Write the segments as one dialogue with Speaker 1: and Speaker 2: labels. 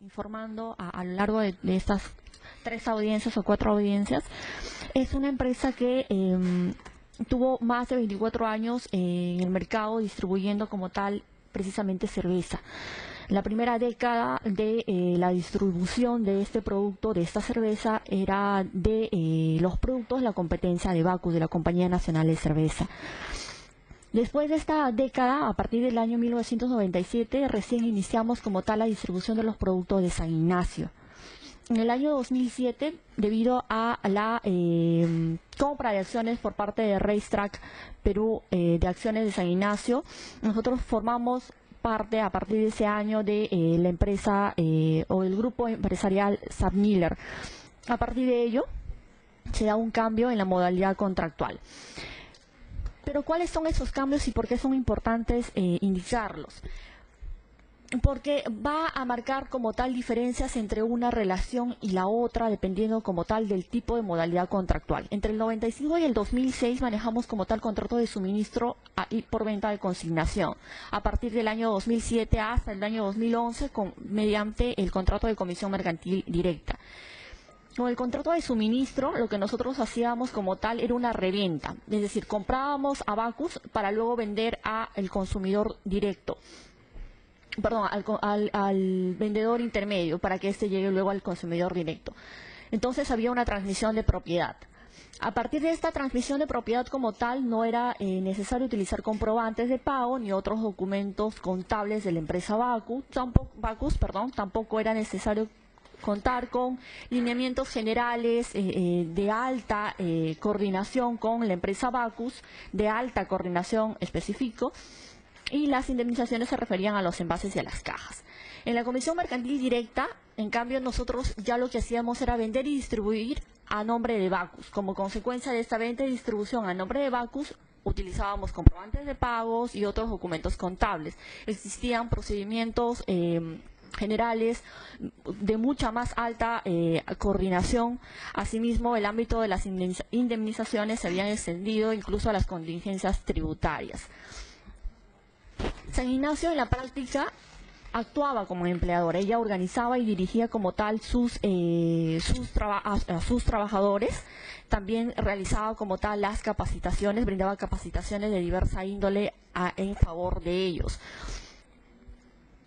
Speaker 1: informando a lo largo de estas 3 audiencias o 4 audiencias, es una empresa que tuvo más de 24 años en el mercado distribuyendo como tal precisamente cerveza. La primera década de la distribución de este producto, de esta cerveza, era de los productos de la competencia de Bacus, de la Compañía Nacional de Cerveza. Después de esta década, a partir del año 1997, recién iniciamos como tal la distribución de los productos de San Ignacio. En el año 2007, debido a la compra de acciones por parte de Racetrack Perú de acciones de San Ignacio, nosotros formamos parte a partir de ese año de la empresa o el grupo empresarial SAPMiller. A partir de ello, se da un cambio en la modalidad contractual. Pero ¿cuáles son esos cambios y por qué son importantes indicarlos? Porque va a marcar como tal diferencias entre una relación y la otra, dependiendo como tal del tipo de modalidad contractual. Entre el 95 y el 2006 manejamos como tal contrato de suministro y por venta de consignación. A partir del año 2007 hasta el año 2011 mediante el contrato de comisión mercantil directa. Con el contrato de suministro, lo que nosotros hacíamos como tal era una reventa, es decir, comprábamos a Bacus para luego vender al consumidor directo, perdón, al vendedor intermedio, para que éste llegue luego al consumidor directo. Entonces había una transmisión de propiedad. A partir de esta transmisión de propiedad como tal, no era necesario utilizar comprobantes de pago ni otros documentos contables de la empresa Bacus, tampoco era necesario contar con lineamientos generales de alta coordinación con la empresa Bacus, de alta coordinación específico, y las indemnizaciones se referían a los envases y a las cajas. En la comisión mercantil directa, en cambio, nosotros ya lo que hacíamos era vender y distribuir a nombre de Bacus. Como consecuencia de esta venta y distribución a nombre de Bacus, utilizábamos comprobantes de pagos y otros documentos contables. Existían procedimientos generales de mucha más alta coordinación. Asimismo, el ámbito de las indemnizaciones se habían extendido incluso a las contingencias tributarias. San Ignacio en la práctica actuaba como empleadora. Ella organizaba y dirigía como tal sus trabajadores. También realizaba como tal las capacitaciones, brindaba capacitaciones de diversa índole en favor de ellos.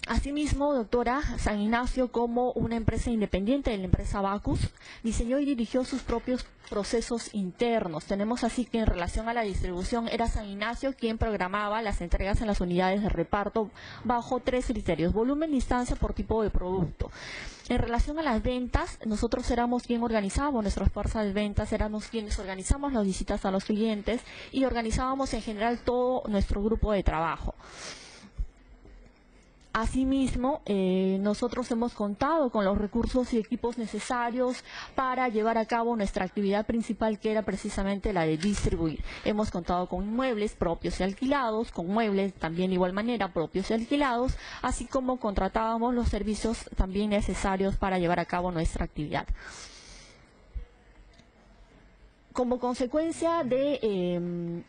Speaker 1: Asimismo, doctora, San Ignacio, como una empresa independiente de la empresa Bacus, diseñó y dirigió sus propios procesos internos. Tenemos así que en relación a la distribución era San Ignacio quien programaba las entregas en las unidades de reparto bajo 3 criterios: volumen, distancia por tipo de producto. En relación a las ventas, nosotros éramos quien organizábamos nuestras fuerzas de ventas, éramos quienes organizamos las visitas a los clientes y organizábamos en general todo nuestro grupo de trabajo. Asimismo, nosotros hemos contado con los recursos y equipos necesarios para llevar a cabo nuestra actividad principal, que era precisamente la de distribuir. Hemos contado con inmuebles propios y alquilados, con muebles también de igual manera propios y alquilados, así como contratábamos los servicios también necesarios para llevar a cabo nuestra actividad. Como consecuencia de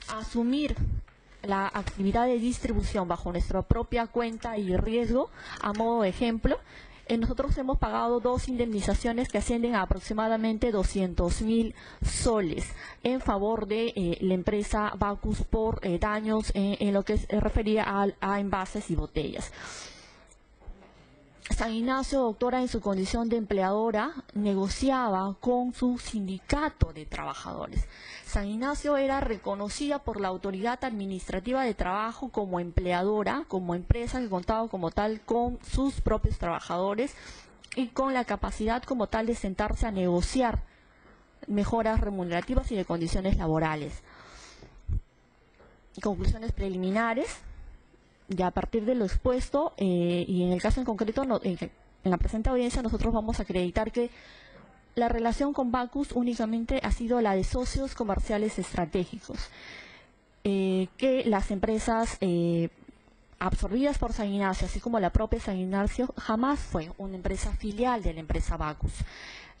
Speaker 1: asumir la actividad de distribución bajo nuestra propia cuenta y riesgo, a modo de ejemplo, nosotros hemos pagado 2 indemnizaciones que ascienden a aproximadamente 200.000 soles en favor de la empresa Bacus por daños en lo que se refería a envases y botellas. San Ignacio, doctora, en su condición de empleadora, negociaba con su sindicato de trabajadores. San Ignacio era reconocida por la Autoridad Administrativa de Trabajo como empleadora, como empresa que contaba como tal con sus propios trabajadores y con la capacidad como tal de sentarse a negociar mejoras remunerativas y de condiciones laborales. Conclusiones preliminares. Ya a partir de lo expuesto, y en el caso en concreto, en la presente audiencia, nosotros vamos a acreditar que la relación con Bacus únicamente ha sido la de socios comerciales estratégicos, que las empresas absorbidas por San Ignacio, así como la propia San Ignacio, jamás fue una empresa filial de la empresa Bacus.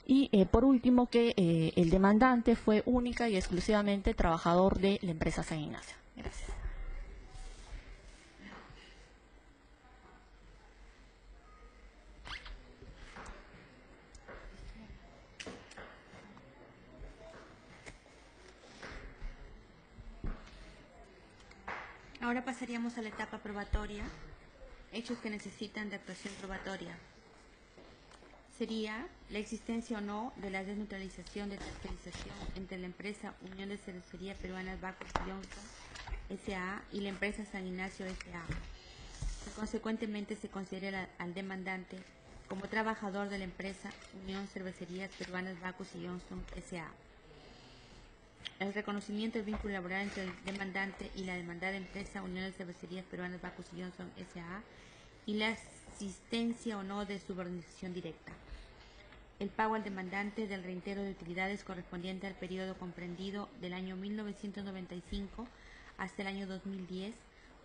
Speaker 1: Y por último, que el demandante fue única y exclusivamente trabajador de la empresa San Ignacio. Gracias.
Speaker 2: ahora pasaríamos a la etapa probatoria, hechos que necesitan de actuación probatoria. Sería la existencia o no de la desneutralización de tercerización entre la empresa Unión de Cervecerías Peruanas Bacus y Johnson S.A. y la empresa San Ignacio S.A. que consecuentemente se considera al demandante como trabajador de la empresa Unión Cervecerías Peruanas Bacus y Johnson S.A. El reconocimiento del vínculo laboral entre el demandante y la demandada empresa Unión de Cervecerías Peruanas Bacus y Johnson S.A. y la existencia o no de subordinación directa. El pago al demandante del reintero de utilidades correspondiente al periodo comprendido del año 1995 hasta el año 2010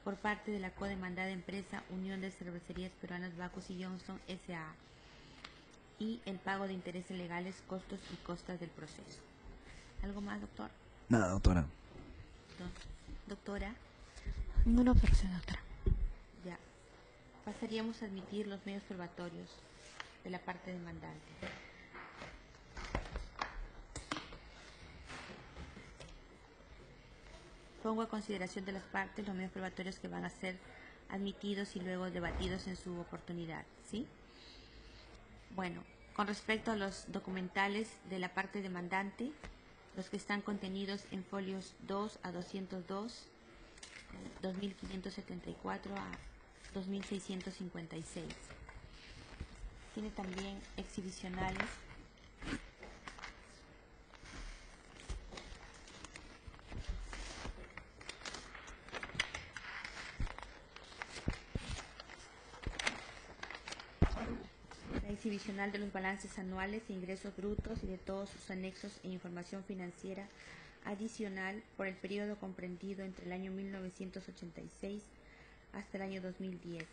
Speaker 2: por parte de la codemandada empresa Unión de Cervecerías Peruanas Bacus y Johnson S.A. y el pago de intereses legales, costos y costas del proceso. ¿Algo más, doctor?
Speaker 3: Nada, doctora.
Speaker 2: Doctora,
Speaker 1: Ninguna observación, doctora.
Speaker 2: ya. Pasaríamos a admitir los medios probatorios de la parte demandante. Pongo a consideración de las partes los medios probatorios que van a ser admitidos y luego debatidos en su oportunidad, ¿sí? Bueno, con respecto a los documentales de la parte demandante, los que están contenidos en folios 2 a 202, 2574 a 2656. Tiene también exhibicionales la exhibicional de los balances anuales e ingresos brutos y de todos sus anexos e información financiera adicional por el periodo comprendido entre el año 1986 hasta el año 2010,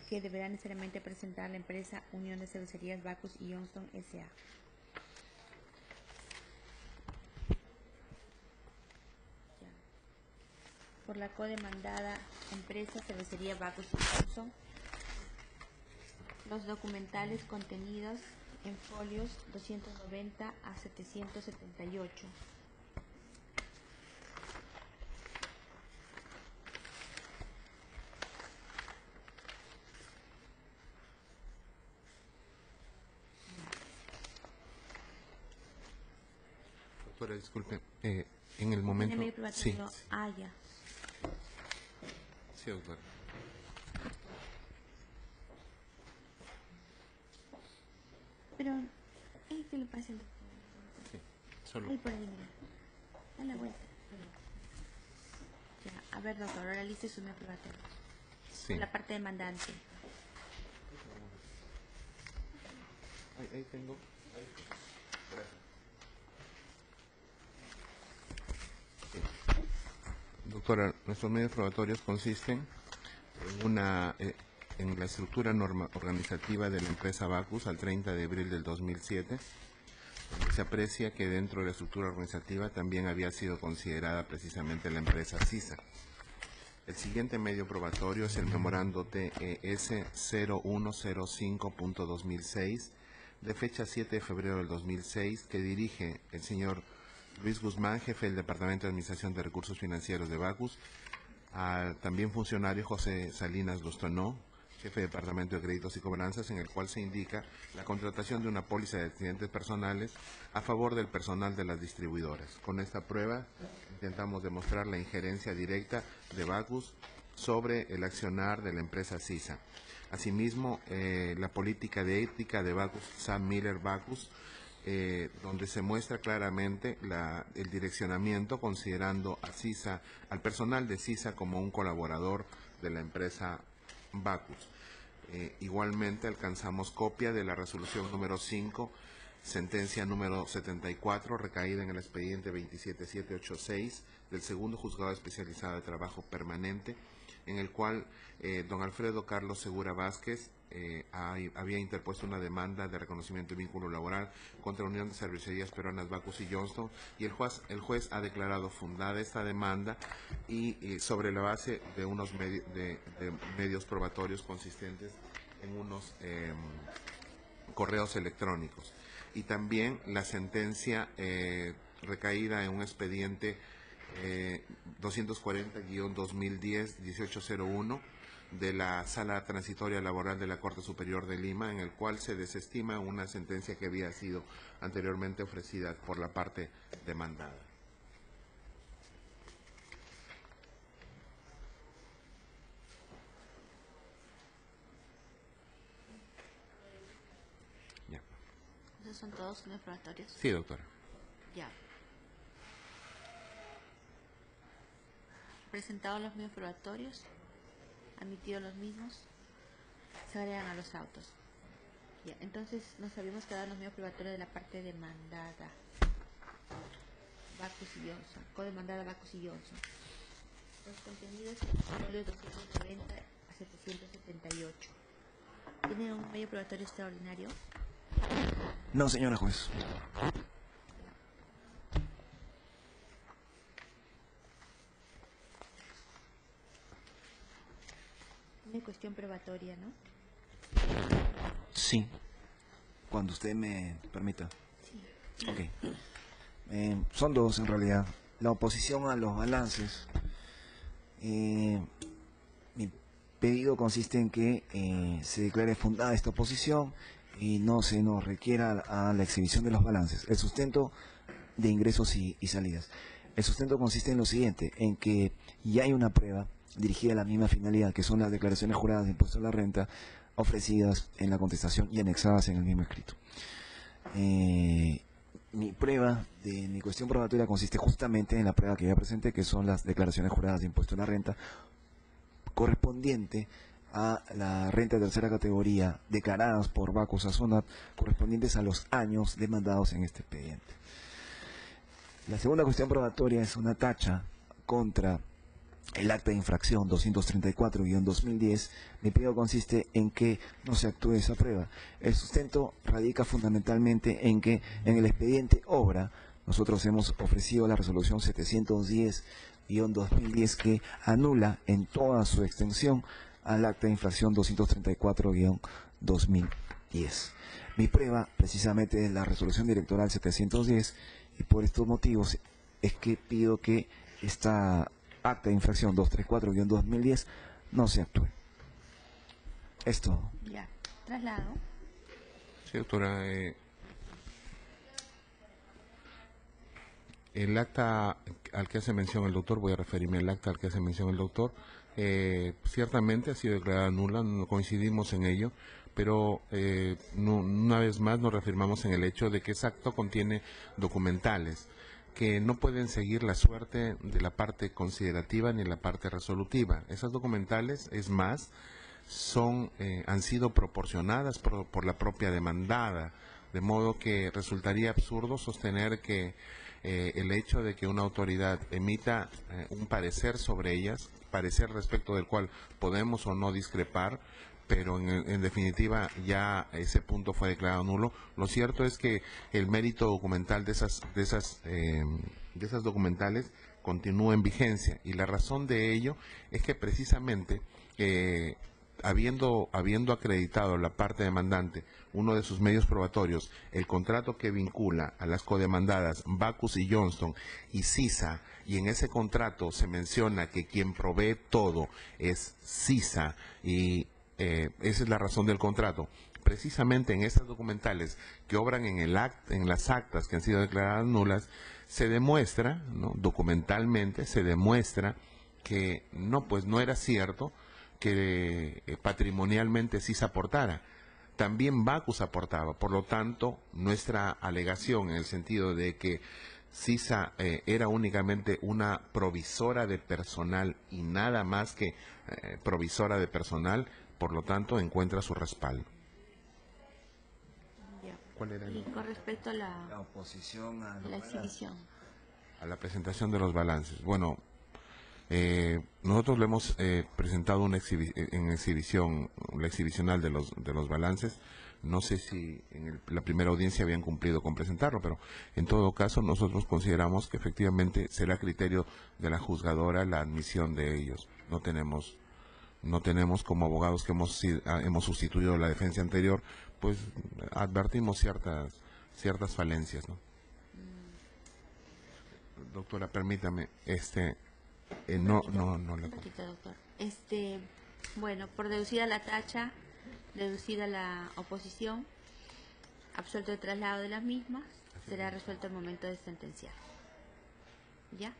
Speaker 2: que deberá necesariamente presentar la empresa Unión de Cervecerías Bacus y Johnson S.A. Por la codemandada empresa Cervecería Bacus y Johnson, los documentales contenidos en folios 290 a 778.
Speaker 4: Doctora, disculpe, en el momento...
Speaker 2: ¿Tiene medio
Speaker 4: Sí,
Speaker 2: probatorio? Ah, ya.
Speaker 4: sí, doctora.
Speaker 2: Pero, ¿qué le pasa al doctor?
Speaker 4: Sí, solo...
Speaker 2: Ahí por ahí, mira. Da la vuelta. Ya, a ver, doctor, ahora liste su medio probatorio.
Speaker 4: Sí.
Speaker 2: La parte demandante.
Speaker 4: Ahí tengo. Doctora, nuestros medios probatorios consisten en la estructura organizativa de la empresa Bacus al 30 de abril del 2007. Se aprecia que dentro de la estructura organizativa también había sido considerada precisamente la empresa CISA. El siguiente medio probatorio es el memorando TES 0105.2006 de fecha 7 de febrero del 2006 que dirige el señor Luis Guzmán, jefe del Departamento de Administración de Recursos Financieros de Bacus, al también funcionario José Salinas Lostonó, jefe de Departamento de Créditos y Cobranzas, en el cual se indica la contratación de una póliza de accidentes personales a favor del personal de las distribuidoras. Con esta prueba intentamos demostrar la injerencia directa de Bacus sobre el accionar de la empresa CISA. Asimismo, la política de ética de Bacus, Sam Miller Bacus, donde se muestra claramente el direccionamiento considerando a CISA, al personal de CISA como un colaborador de la empresa Bacus. Igualmente alcanzamos copia de la resolución número 5, sentencia número 74, recaída en el expediente 27786 del segundo juzgado especializado de trabajo permanente, en el cual don Alfredo Carlos Segura Vázquez había interpuesto una demanda de reconocimiento de vínculo laboral contra la Unión de Cervecerías Peruanas Bacus y Johnson, y el juez ha declarado fundada esta demanda y sobre la base de unos medios probatorios consistentes en unos correos electrónicos, y también la sentencia recaída en un expediente 240-2010-1801 de la Sala Transitoria Laboral de la Corte Superior de Lima, en el cual se desestima una sentencia que había sido anteriormente ofrecida por la parte demandada. Ya.
Speaker 2: ¿Esos son todos los probatorios?
Speaker 4: Sí, doctora.
Speaker 2: Ya. Presentado los medios probatorios, admitido los mismos, se agregan a los autos. Ya, entonces nos habíamos quedado en los medios probatorios de la parte demandada. Bacus y Johnson, codemandada Bacus y Johnson. Los contenidos folio 290 a 778. ¿Tiene un medio probatorio extraordinario?
Speaker 3: No, señora juez.
Speaker 2: Una cuestión probatoria, ¿no?
Speaker 3: Sí. Cuando usted me permita.
Speaker 2: Sí.
Speaker 3: Ok. Son dos en realidad. La oposición a los balances. Mi pedido consiste en que se declare fundada esta oposición y no se nos requiera a la exhibición de los balances. El sustento de ingresos y salidas. El sustento consiste en lo siguiente, en que ya hay una prueba dirigida a la misma finalidad, que son las declaraciones juradas de impuesto a la renta ofrecidas en la contestación y anexadas en el mismo escrito. Mi prueba de mi cuestión probatoria consiste justamente en la prueba que ya presenté, que son las declaraciones juradas de impuesto a la renta correspondiente a la renta de tercera categoría declaradas por Bacus a SUNAT, correspondientes a los años demandados en este expediente. La segunda cuestión probatoria es una tacha contra el acta de infracción 234-2010. Mi pedido consiste en que no se actúe esa prueba. El sustento radica fundamentalmente en que en el expediente obra nosotros hemos ofrecido la resolución 710-2010 que anula en toda su extensión al acta de infracción 234-2010. Mi prueba precisamente es la resolución directoral 710 y por estos motivos es que pido que esta acta de infracción 234-2010 no se actúe. Esto.
Speaker 2: Ya. Traslado.
Speaker 4: Sí, doctora. El acta al que hace mención el doctor, voy a referirme al acta al que hace mención el doctor, ciertamente ha sido declarada nula, no coincidimos en ello, pero una vez más nos reafirmamos en el hecho de que ese acto contiene documentales que no pueden seguir la suerte de la parte considerativa ni la parte resolutiva. Esas documentales, es más, han sido proporcionadas por la propia demandada, de modo que resultaría absurdo sostener que el hecho de que una autoridad emita un parecer sobre ellas, parecer respecto del cual podemos o no discrepar, pero en definitiva ya ese punto fue declarado nulo. Lo cierto es que el mérito documental de esas documentales continúa en vigencia, y la razón de ello es que precisamente habiendo acreditado la parte demandante uno de sus medios probatorios, el contrato que vincula a las codemandadas Bacus y Johnston y CISA, y en ese contrato se menciona que quien provee todo es CISA, y esa es la razón del contrato. Precisamente en estas documentales que obran en las actas que han sido declaradas nulas, se demuestra, ¿no?, documentalmente se demuestra que no era cierto que patrimonialmente CISA aportara. También Bacus aportaba. Por lo tanto, nuestra alegación en el sentido de que CISA era únicamente una provisora de personal y nada más que provisora de personal, por lo tanto encuentra su respaldo.
Speaker 2: Ya.
Speaker 4: ¿Cuál era
Speaker 2: Y con respecto a
Speaker 3: La oposición a
Speaker 2: la exhibición.
Speaker 4: a la presentación de los balances? Bueno, nosotros le hemos presentado en exhibición, la exhibicional de los balances. No sé si en la primera audiencia habían cumplido con presentarlo, pero en todo caso nosotros consideramos que efectivamente será criterio de la juzgadora la admisión de ellos. No tenemos como abogados que hemos sustituido la defensa anterior, pues advertimos ciertas falencias, ¿no? doctora, permítame, no le...
Speaker 2: Un ratito, doctor. Bueno, por deducida la tacha, deducida la oposición, absuelto el traslado de las mismas, será resuelto al momento de sentenciar. ¿Ya?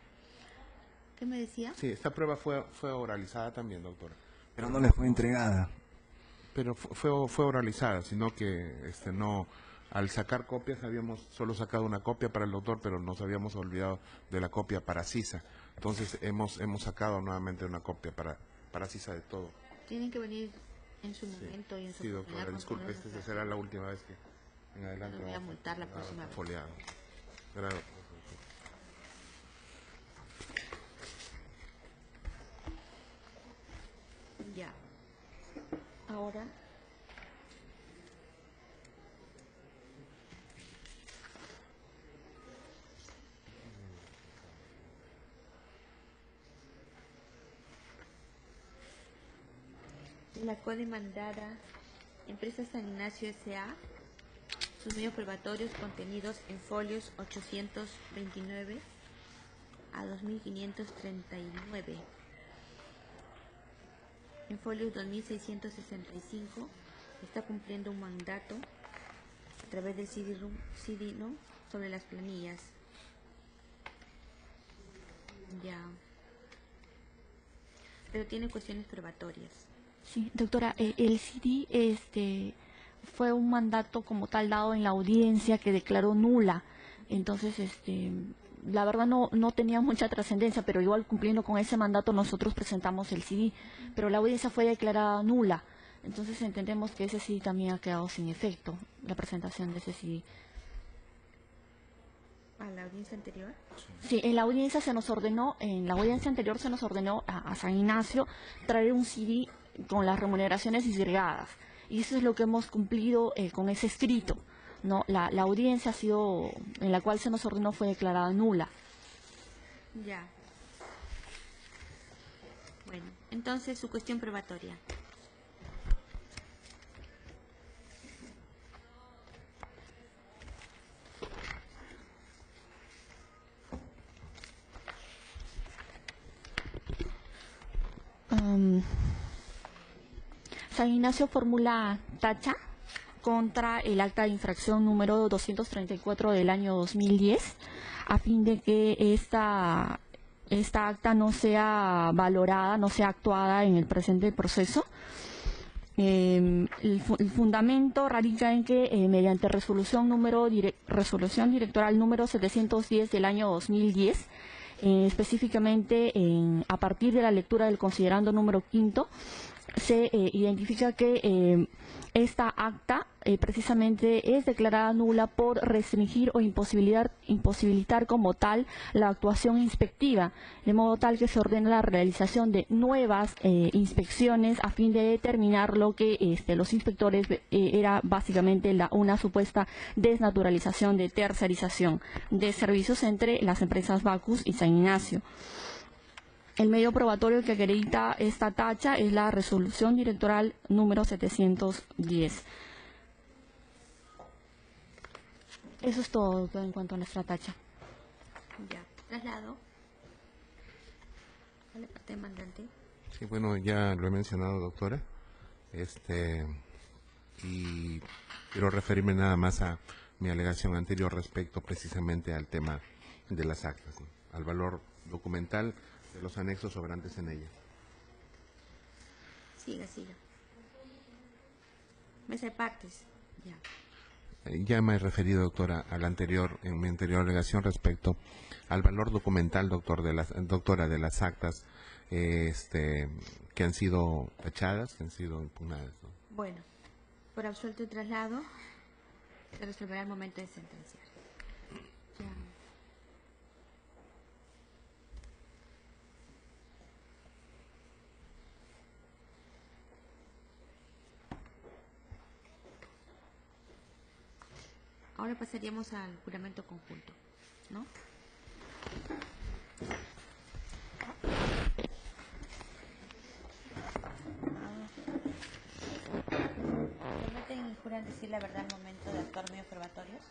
Speaker 2: ¿Qué me decía?
Speaker 4: Sí, esta prueba fue oralizada también, doctora.
Speaker 3: Pero no les fue entregada.
Speaker 4: Pero fue oralizada, sino que no, al sacar copias habíamos solo sacado una copia para el doctor, pero nos habíamos olvidado de la copia para CISA. Entonces hemos sacado nuevamente una copia para CISA de todo.
Speaker 2: Tienen que venir en su momento y en su
Speaker 4: Sí,
Speaker 2: oportunidad
Speaker 4: doctora,
Speaker 2: con
Speaker 4: disculpe,
Speaker 2: todos
Speaker 4: esta
Speaker 2: los
Speaker 4: será la última vez que en adelante
Speaker 2: Los voy a
Speaker 4: vamos
Speaker 2: multar la próxima vez.
Speaker 4: foliado. Gracias.
Speaker 2: Ya. Ahora. La codemandada Empresa San Ignacio S.A. Sus medios probatorios contenidos en folios 829 a 2539. En folios 2665 está cumpliendo un mandato a través del CD-ROM sobre las planillas. Ya. Pero tiene cuestiones probatorias.
Speaker 1: Sí, doctora, el CD fue un mandato como tal dado en la audiencia que declaró nula. Entonces, la verdad no tenía mucha trascendencia, pero igual cumpliendo con ese mandato nosotros presentamos el CD, pero la audiencia fue declarada nula. Entonces entendemos que ese CD también ha quedado sin efecto, la presentación de ese CD.
Speaker 2: ¿A la audiencia anterior?
Speaker 1: Sí, en la audiencia anterior se nos ordenó a San Ignacio traer un CD con las remuneraciones disgregadas. Y eso es lo que hemos cumplido con ese escrito. ¿No? La audiencia en la cual se nos ordenó fue declarada nula.
Speaker 2: Ya. Bueno, entonces su cuestión probatoria.
Speaker 1: San Ignacio formula tacha contra el acta de infracción número 234 del año 2010 a fin de que esta acta no sea valorada, no sea actuada en el presente proceso. El fundamento radica en que mediante resolución directoral número 710 del año 2010, específicamente a partir de la lectura del considerando número 5, se identifica que esta acta precisamente es declarada nula por restringir o imposibilitar como tal la actuación inspectiva, de modo tal que se ordena la realización de nuevas inspecciones a fin de determinar lo que los inspectores era básicamente una supuesta desnaturalización de tercerización de servicios entre las empresas Bacus y San Ignacio. El medio probatorio que acredita esta tacha es la resolución directoral número 710. Eso es todo en cuanto a nuestra tacha.
Speaker 2: Ya. Traslado. A la parte demandante.
Speaker 4: Sí, bueno, ya lo he mencionado, doctora. Y quiero referirme nada más a mi alegación anterior respecto precisamente al tema de las actas, ¿no? Al valor documental de los anexos sobrantes en ella.
Speaker 2: Siga. Mesa de partes. Ya.
Speaker 4: Ya me he referido, doctora, en mi anterior alegación respecto al valor documental, doctora, de las actas que han sido tachadas, que han sido impugnadas, ¿no?
Speaker 2: Bueno, por absuelto y traslado se resolverá al momento de sentenciar. Ya. Ahora pasaríamos al juramento conjunto, ¿no? ¿Prometen y juran decir la verdad al momento de actuar medios probatorios?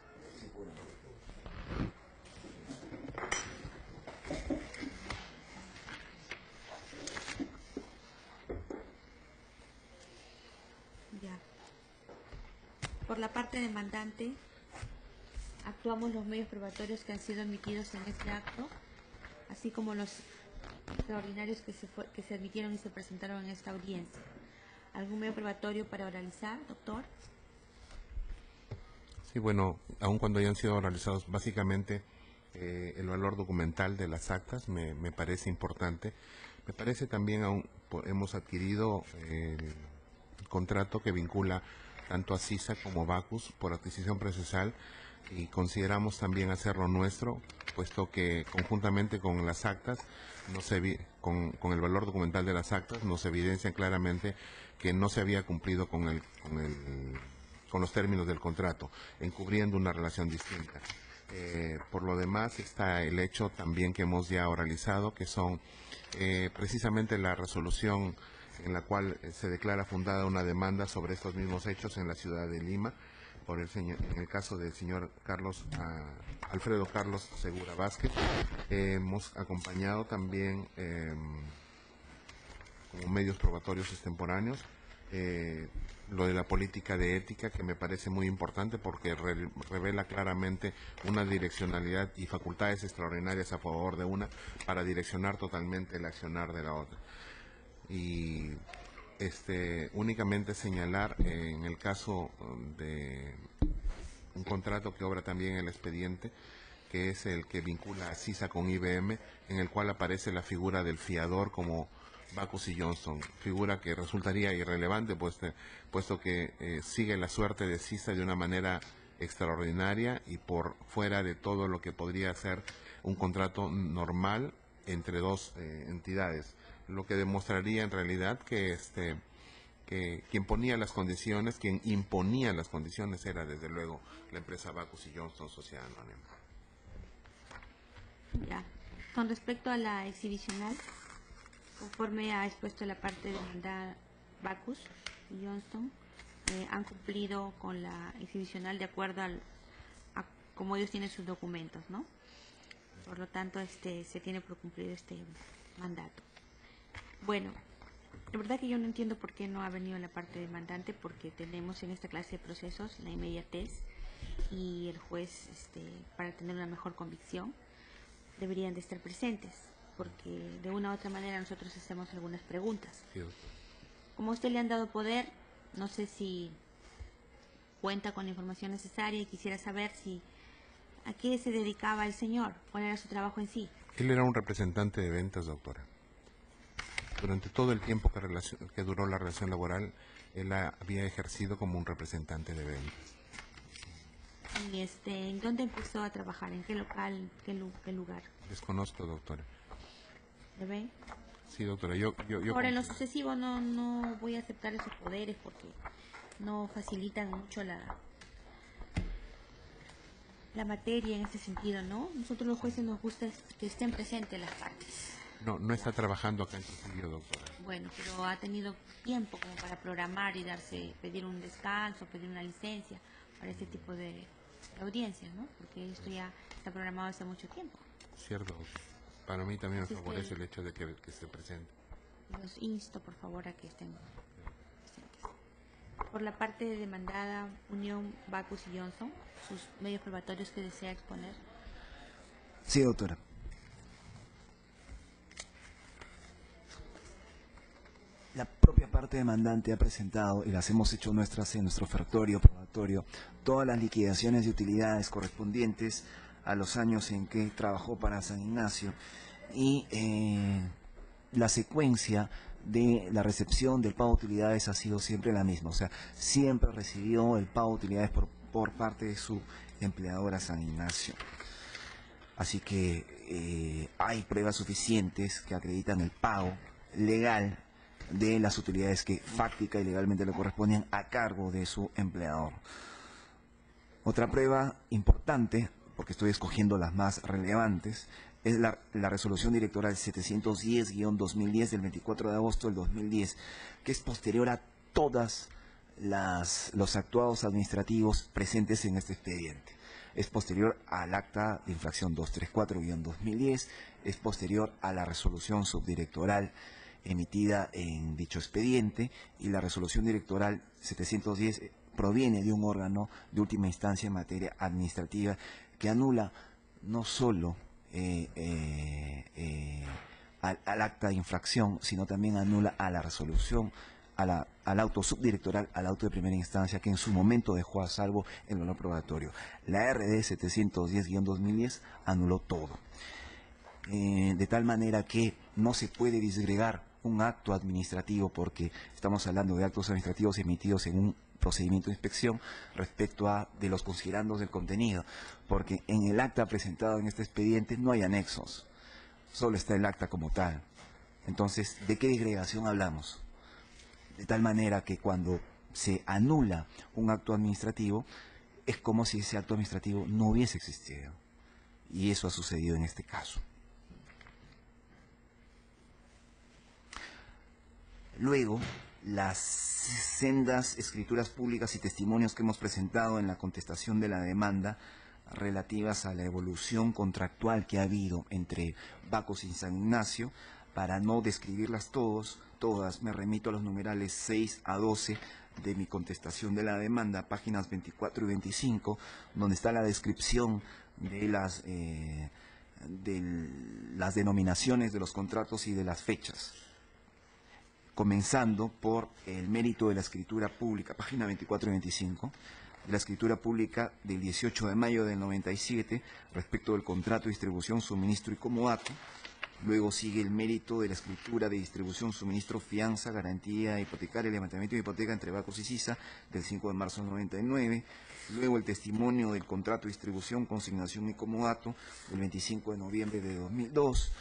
Speaker 2: Por la parte demandante, actuamos los medios probatorios que han sido emitidos en este acto, así como los extraordinarios que se admitieron y se presentaron en esta audiencia. ¿Algún medio probatorio para oralizar, doctor?
Speaker 4: Sí, bueno, aun cuando hayan sido realizados, básicamente el valor documental de las actas me parece importante. Me parece también, hemos adquirido el contrato que vincula tanto a CISA como Bacus por adquisición procesal y consideramos también hacerlo nuestro, puesto que conjuntamente con las actas, con el valor documental de las actas, nos evidencian claramente que no se había cumplido con los términos del contrato, encubriendo una relación distinta. Por lo demás está el hecho también que hemos ya oralizado, que son precisamente la resolución en la cual se declara fundada una demanda sobre estos mismos hechos en la ciudad de Lima, en el caso del señor Alfredo Carlos Segura Vázquez. Hemos acompañado también como medios probatorios extemporáneos lo de la política de ética, que me parece muy importante porque revela claramente una direccionalidad y facultades extraordinarias a favor de una para direccionar totalmente el accionar de la otra. Y únicamente señalar en el caso de un contrato que obra también el expediente, que es el que vincula a CISA con IBM, en el cual aparece la figura del fiador como Bacus y Johnston, figura que resultaría irrelevante puesto que sigue la suerte de CISA de una manera extraordinaria y por fuera de todo lo que podría ser un contrato normal entre dos entidades, lo que demostraría en realidad que quien ponía las condiciones, quien imponía las condiciones era desde luego la empresa Bacus y Johnston Sociedad Anónima.
Speaker 2: Ya. Con respecto a la exhibicional, conforme ha expuesto la parte demandada, Bacus y Johnston han cumplido con la exhibicional de acuerdo a como ellos tienen sus documentos, ¿no? Por lo tanto, se tiene por cumplido este mandato. Bueno, la verdad que yo no entiendo por qué no ha venido la parte demandante, porque tenemos en esta clase de procesos la inmediatez y el juez, para tener una mejor convicción, deberían de estar presentes, porque de una u otra manera nosotros hacemos algunas preguntas.
Speaker 4: Sí, doctor.
Speaker 2: Como a usted le han dado poder, no sé si cuenta con la información necesaria y quisiera saber a qué se dedicaba el señor, cuál era su trabajo en sí.
Speaker 4: Él era un representante de ventas, doctora. Durante todo el tiempo que duró la relación laboral, él había ejercido como un representante de ventas.
Speaker 2: ¿Y en dónde empezó a trabajar? ¿En qué local? ¿Qué lugar?
Speaker 4: Desconozco, doctora.
Speaker 2: ¿Le ve?
Speaker 4: Sí, doctora,
Speaker 2: Ahora, en lo sucesivo no voy a aceptar esos poderes porque no facilitan mucho la materia en ese sentido, ¿no? Nosotros los jueces nos gusta que estén presentes las partes.
Speaker 4: No está trabajando acá en Trujillo, doctora.
Speaker 2: Bueno, pero ha tenido tiempo como para programar y pedir un descanso, pedir una licencia para este tipo de audiencias, ¿no? Porque esto ya está programado hace mucho tiempo.
Speaker 4: Cierto, doctora. Para mí también me
Speaker 2: Así es
Speaker 4: favorece
Speaker 2: que
Speaker 4: el hecho de que esté presente.
Speaker 2: los insto, por favor, a que estén presentes. Por la parte demandada, Unión Bacus y Johnston, sus medios probatorios que desea exponer.
Speaker 3: Sí, doctora. La propia parte demandante ha presentado, y las hemos hecho nuestras en nuestro ofertorio probatorio, todas las liquidaciones de utilidades correspondientes a los años en que trabajó para San Ignacio y la secuencia de la recepción del pago de utilidades ha sido siempre la misma, o sea, siempre recibió el pago de utilidades por parte de su empleadora San Ignacio. Así que hay pruebas suficientes que acreditan el pago legal de las utilidades que fáctica y legalmente le corresponden a cargo de su empleador. Otra prueba importante, porque estoy escogiendo las más relevantes, es la resolución directoral 710-2010 del 24 de agosto del 2010, que es posterior a todas los actuados administrativos presentes en este expediente. Es posterior al acta de infracción 234-2010, es posterior a la resolución subdirectoral emitida en dicho expediente, y la resolución directoral 710 proviene de un órgano de última instancia en materia administrativa que anula no solo al acta de infracción, sino también anula a la resolución, al auto subdirectoral, al auto de primera instancia, que en su momento dejó a salvo el valor probatorio. La RD 710-2010 anuló todo. De tal manera que no se puede disgregar un acto administrativo, porque estamos hablando de actos administrativos emitidos en un procedimiento de inspección respecto a de los considerandos del contenido, porque en el acta presentado en este expediente no hay anexos, solo está el acta como tal. Entonces, ¿de qué disgregación hablamos? De tal manera que cuando se anula un acto administrativo, es como si ese acto administrativo no hubiese existido. Y eso ha sucedido en este caso. Luego, las sendas escrituras públicas y testimonios que hemos presentado en la contestación de la demanda relativas a la evolución contractual que ha habido entre Bacos y San Ignacio, para no describirlas todas, me remito a los numerales 6 a 12 de mi contestación de la demanda, páginas 24 y 25, donde está la descripción de las denominaciones de los contratos y de las fechas. Comenzando por el mérito de la escritura pública, página 24 y 25, de la escritura pública del 18 de mayo del 97, respecto del contrato de distribución, suministro y comodato. Luego sigue el mérito de la escritura de distribución, suministro, fianza, garantía hipotecaria, levantamiento de hipoteca entre Bacos y Sisa, del 5 de marzo del 99. Luego el testimonio del contrato de distribución, consignación y comodato, del 25 de noviembre de 2002.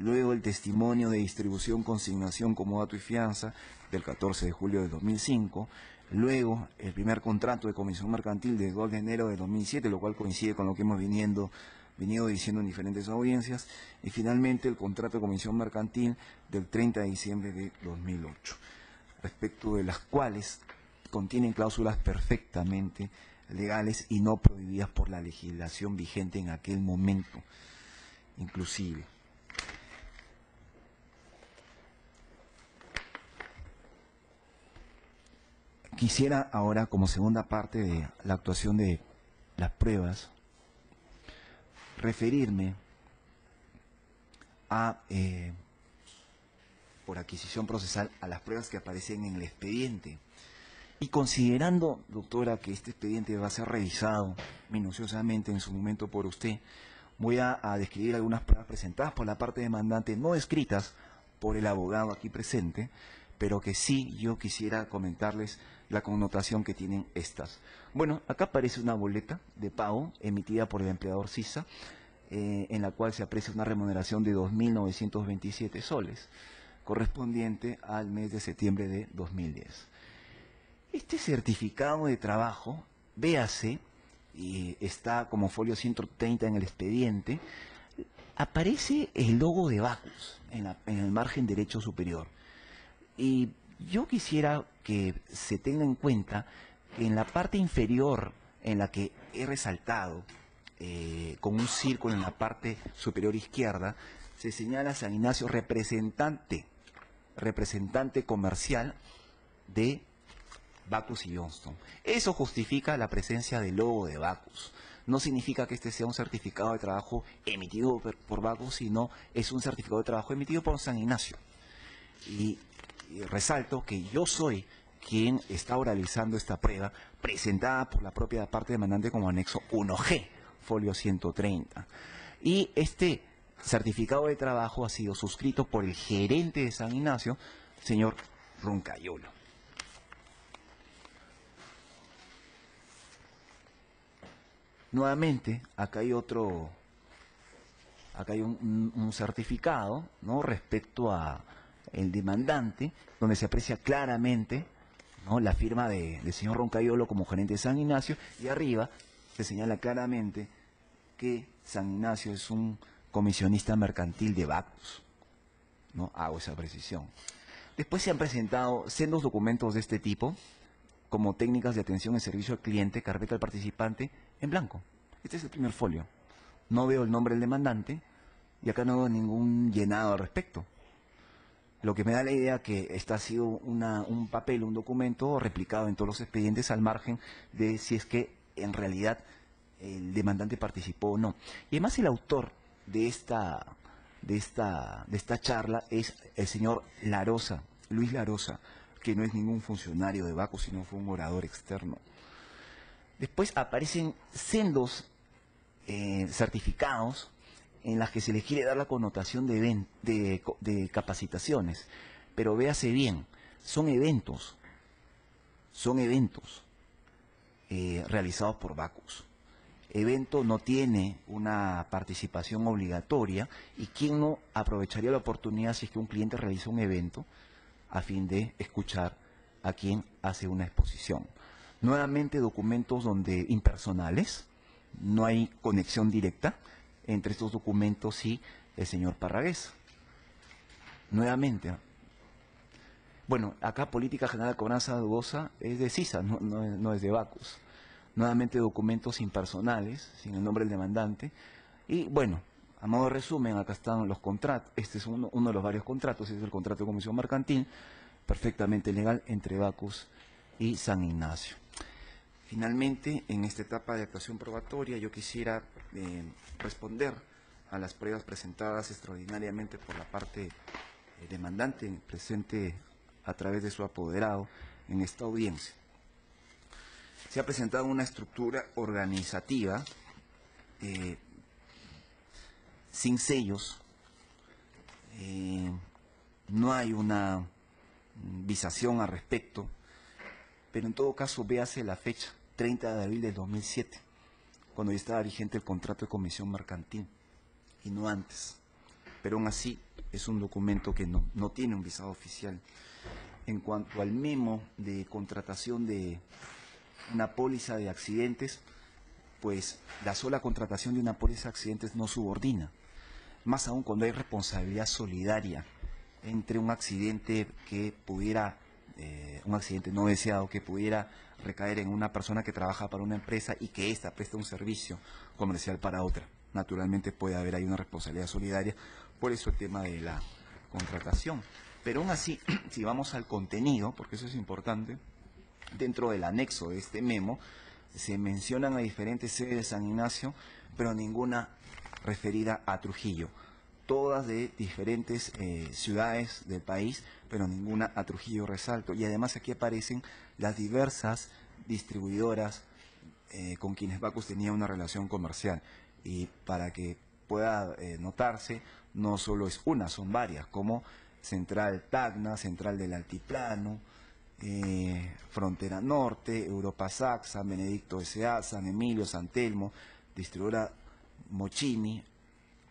Speaker 3: Luego el testimonio de distribución, consignación, comodato y fianza, del 14 de julio de 2005. Luego el primer contrato de comisión mercantil del 2 de enero de 2007, lo cual coincide con lo que hemos venido diciendo en diferentes audiencias, y finalmente el contrato de comisión mercantil del 30 de diciembre de 2008, respecto de las cuales contienen cláusulas perfectamente legales y no prohibidas por la legislación vigente en aquel momento, inclusive. Quisiera ahora, como segunda parte de la actuación de las pruebas, referirme a, por adquisición procesal, a las pruebas que aparecen en el expediente. Y considerando, doctora, que este expediente va a ser revisado minuciosamente en su momento por usted, voy a describir algunas pruebas presentadas por la parte demandante, no escritas por el abogado aquí presente, pero que sí yo quisiera comentarles la connotación que tienen estas. Bueno, acá aparece una boleta de pago emitida por el empleador Sisa, en la cual se aprecia una remuneración de 2.927 soles, correspondiente al mes de septiembre de 2010. Este certificado de trabajo, véase, y está como folio 130 en el expediente, aparece el logo de Bacus en el margen derecho superior. Y yo quisiera que se tenga en cuenta que en la parte inferior, en la que he resaltado con un círculo en la parte superior izquierda, se señala San Ignacio representante comercial de Bacus y Johnston. Eso justifica la presencia del logo de Bacus. No significa que este sea un certificado de trabajo emitido por Bacus, sino es un certificado de trabajo emitido por San Ignacio. Y resalto que yo soy quien está oralizando esta prueba, presentada por la propia parte demandante como anexo 1G, folio 130. Y este certificado de trabajo ha sido suscrito por el gerente de San Ignacio, señor Roncayolo. Nuevamente, acá hay un certificado, ¿no?, respecto a el demandante, donde se aprecia claramente, ¿no?, la firma del señor Roncayolo como gerente de San Ignacio, y arriba se señala claramente que San Ignacio es un comisionista mercantil de Bacus, ¿no? Hago esa precisión. Después se han presentado sendos documentos de este tipo, como técnicas de atención y servicio al cliente, carpeta al participante, en blanco. Este es el primer folio. No veo el nombre del demandante y acá no veo ningún llenado al respecto. Lo que me da la idea que esta ha sido un papel, un documento replicado en todos los expedientes al margen de si es que en realidad el demandante participó o no. Y además el autor de esta charla es el señor Larosa, Luis Larosa, que no es ningún funcionario de Bacus, sino fue un orador externo. Después aparecen sendos certificados en las que se les quiere dar la connotación de capacitaciones. Pero véase bien, son eventos realizados por Bacus. Evento no tiene una participación obligatoria y quién no aprovecharía la oportunidad si es que un cliente realiza un evento a fin de escuchar a quien hace una exposición. Nuevamente documentos donde impersonales, no hay conexión directa entre estos documentos y el señor Parragués. Nuevamente, bueno, acá Política General de Cobranza Dudosa es de CISA, no es de Bacus. Nuevamente documentos impersonales, sin el nombre del demandante. Y bueno, a modo de resumen, acá están los contratos. Este es uno de los varios contratos, este es el contrato de comisión mercantil, perfectamente legal entre Bacus y San Ignacio. Finalmente, en esta etapa de actuación probatoria, yo quisiera responder a las pruebas presentadas extraordinariamente por la parte demandante, presente a través de su apoderado en esta audiencia. Se ha presentado una estructura organizativa sin sellos, no hay una visación al respecto, pero en todo caso véase la fecha, 30 de abril del 2007, cuando ya estaba vigente el contrato de comisión mercantil, y no antes. Pero aún así es un documento que no tiene un visado oficial. En cuanto al memo de contratación de una póliza de accidentes, pues la sola contratación de una póliza de accidentes no subordina, más aún cuando hay responsabilidad solidaria entre un accidente que pudiera, un accidente no deseado que pudiera recaer en una persona que trabaja para una empresa y que ésta presta un servicio comercial para otra. Naturalmente puede haber ahí una responsabilidad solidaria, por eso el tema de la contratación. Pero aún así, si vamos al contenido, porque eso es importante, dentro del anexo de este memo se mencionan a diferentes sedes de San Ignacio, pero ninguna referida a Trujillo. Todas de diferentes ciudades del país, pero ninguna a Trujillo, resalto. Y además aquí aparecen las diversas distribuidoras con quienes Bacus tenía una relación comercial. Y para que pueda notarse, no solo es una, son varias, como Central Tacna, Central del Altiplano, Frontera Norte, Europa Sac, San Benedicto S.A., San Emilio, San Telmo, distribuidora Mochini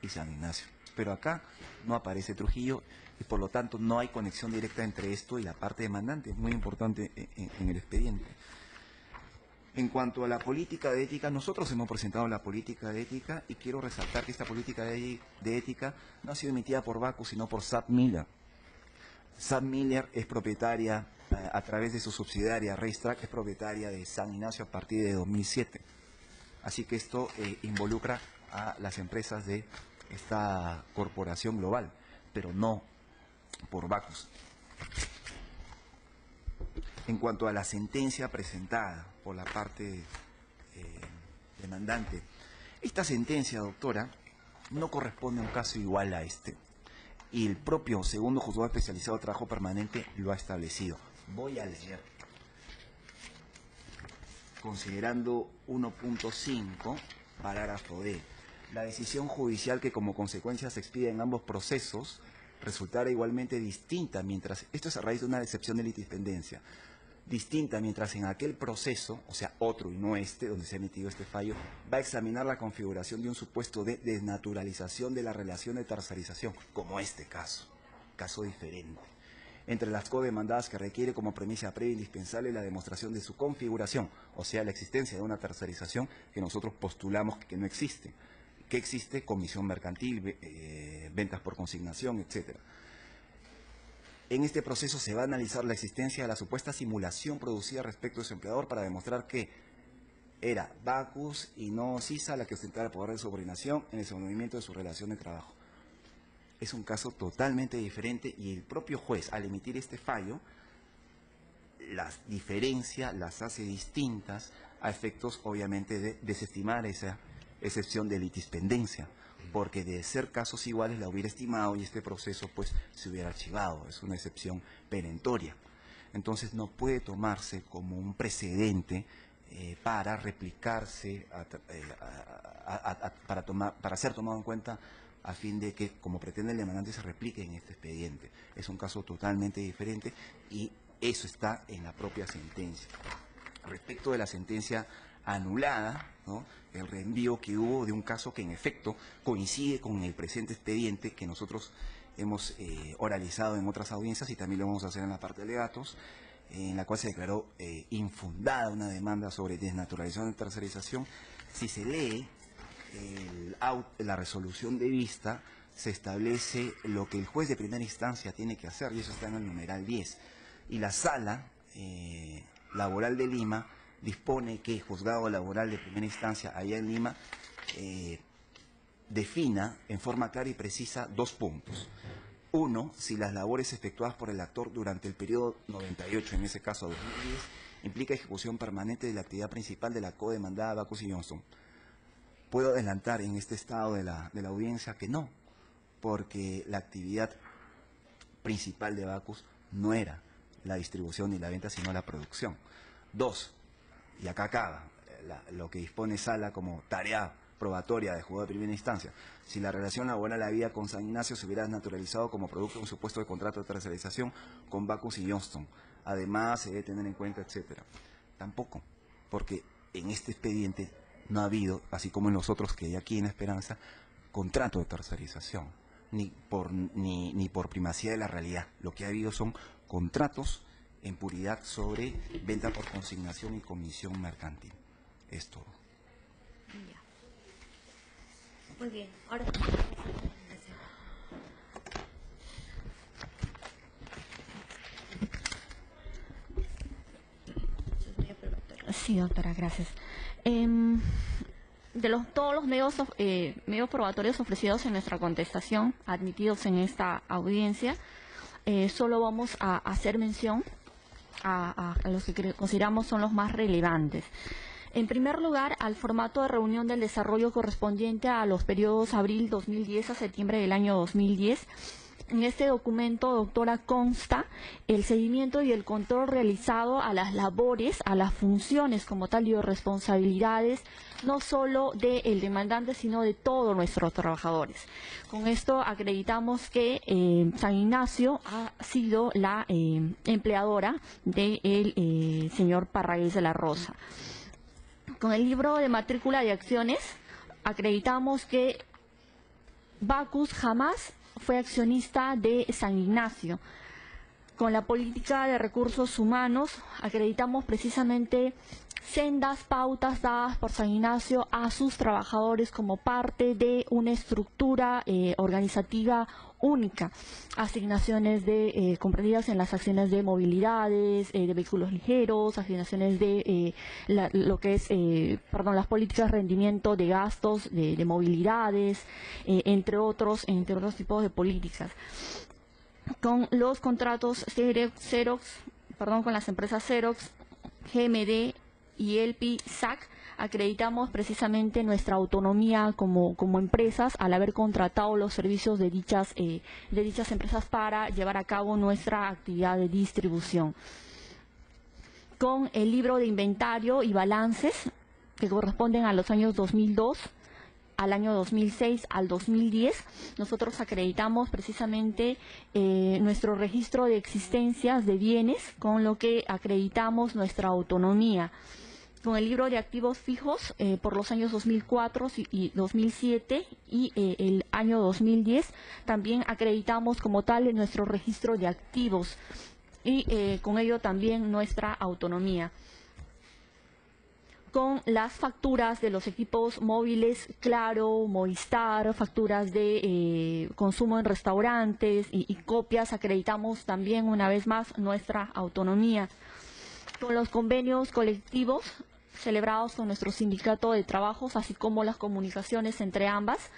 Speaker 3: y San Ignacio. Pero acá no aparece Trujillo y por lo tanto no hay conexión directa entre esto y la parte demandante, es muy importante en el expediente. En cuanto a la política de ética, nosotros hemos presentado la política de ética y quiero resaltar que esta política de ética no ha sido emitida por Bacus, sino por SAP Miller. SAP Miller es propietaria, a través de su subsidiaria Racetrack, es propietaria de San Ignacio a partir de 2007. Así que esto involucra a las empresas de esta corporación global, pero no por Bacus. En cuanto a la sentencia presentada por la parte demandante, esta sentencia, doctora, no corresponde a un caso igual a este. Y el propio segundo juzgado especializado de trabajo permanente lo ha establecido. Voy a leer. Considerando 1.5, parágrafo D. La decisión judicial que como consecuencia se expide en ambos procesos resultará igualmente distinta mientras, esto es a raíz de una excepción de litipendencia, distinta mientras en aquel proceso, o sea, otro y no este, donde se ha emitido este fallo, va a examinar la configuración de un supuesto de desnaturalización de la relación de tercerización, como este caso diferente, entre las codemandadas que requiere como premisa previa indispensable la demostración de su configuración, o sea, la existencia de una tercerización que nosotros postulamos que no existe. ¿Qué existe? Comisión mercantil, ventas por consignación, etcétera. En este proceso se va a analizar la existencia de la supuesta simulación producida respecto de su empleador para demostrar que era Bacus y no CISA la que ostentaba el poder de subordinación en el desenvolvimiento de su relación de trabajo.
Speaker 5: es un caso totalmente diferente y el propio juez, al emitir este fallo, las diferencia, las hace distintas a efectos, obviamente, de desestimar esa excepción de litispendencia, porque de ser casos iguales la hubiera estimado y este proceso pues se hubiera archivado. Es una excepción perentoria. Entonces no puede tomarse como un precedente para replicarse, para ser tomado en cuenta a fin de que, como pretende el demandante, se replique en este expediente. Es un caso totalmente diferente y eso está en la propia sentencia. Respecto de la sentencia anulada, ¿no?, el reenvío que hubo de un caso que en efecto coincide con el presente expediente que nosotros hemos oralizado en otras audiencias y también lo vamos a hacer en la parte de alegatos, en la cual se declaró infundada una demanda sobre desnaturalización y tercerización. Si se lee la resolución de vista, se establece lo que el juez de primera instancia tiene que hacer, y eso está en el numeral 10. Y la Sala Laboral de Lima dispone que el Juzgado Laboral de Primera Instancia, allá en Lima, defina en forma clara y precisa 2 puntos. Uno, si las labores efectuadas por el actor durante el periodo 98, en ese caso 2010, implica ejecución permanente de la actividad principal de la codemandada Backus y Johnston. Puedo adelantar en este estado de la audiencia que no, porque la actividad principal de Backus no era la distribución ni la venta, sino la producción. 2, y acá acaba lo que dispone Sala como tarea probatoria de juzgado de primera instancia: si la relación laboral había con San Ignacio se hubiera naturalizado como producto de un supuesto de contrato de tercerización con Backus y Johnston. Además, se debe tener en cuenta, etcétera. Tampoco, porque en este expediente no ha habido, así como en los otros que hay aquí en Esperanza, contrato de tercerización, ni por primacía de la realidad. Lo que ha habido son contratos en puridad sobre venta por consignación y comisión mercantil. Es todo.
Speaker 2: Ya. Muy bien. Ahora
Speaker 1: Sí, doctora, gracias. De todos los medios probatorios ofrecidos en nuestra contestación, admitidos en esta audiencia, solo vamos a hacer mención a los que consideramos son los más relevantes. En primer lugar, al formato de reunión del desarrollo correspondiente a los periodos abril 2010 a septiembre del año 2010. En este documento, doctora, consta el seguimiento y el control realizado a las labores, a las funciones como tal y responsabilidades, no solo del demandante, sino de todos nuestros trabajadores. Con esto acreditamos que San Ignacio ha sido la empleadora del señor Parragués de la Rosa. Con el libro de matrícula de acciones, acreditamos que Backus jamás fue accionista de San Ignacio. Con la política de recursos humanos, acreditamos precisamente sendas pautas dadas por San Ignacio a sus trabajadores como parte de una estructura organizativa única. Asignaciones comprendidas en las acciones de movilidades, de vehículos ligeros, asignaciones de las políticas de rendimiento de gastos, de movilidades, entre otros tipos de políticas. Con los contratos con las empresas Xerox, GMD y ELPI SAC, acreditamos precisamente nuestra autonomía como empresas al haber contratado los servicios de dichas empresas para llevar a cabo nuestra actividad de distribución. Con el libro de inventario y balances que corresponden a los años 2002, al año 2006 al 2010, nosotros acreditamos precisamente nuestro registro de existencias de bienes, con lo que acreditamos nuestra autonomía. Con el libro de activos fijos por los años 2004 y 2007 y el año 2010, también acreditamos como tal nuestro registro de activos y con ello también nuestra autonomía. Con las facturas de los equipos móviles Claro, Movistar, facturas de consumo en restaurantes y copias, acreditamos también una vez más nuestra autonomía. Con los convenios colectivos celebrados con nuestro sindicato de trabajos, así como las comunicaciones entre ambas,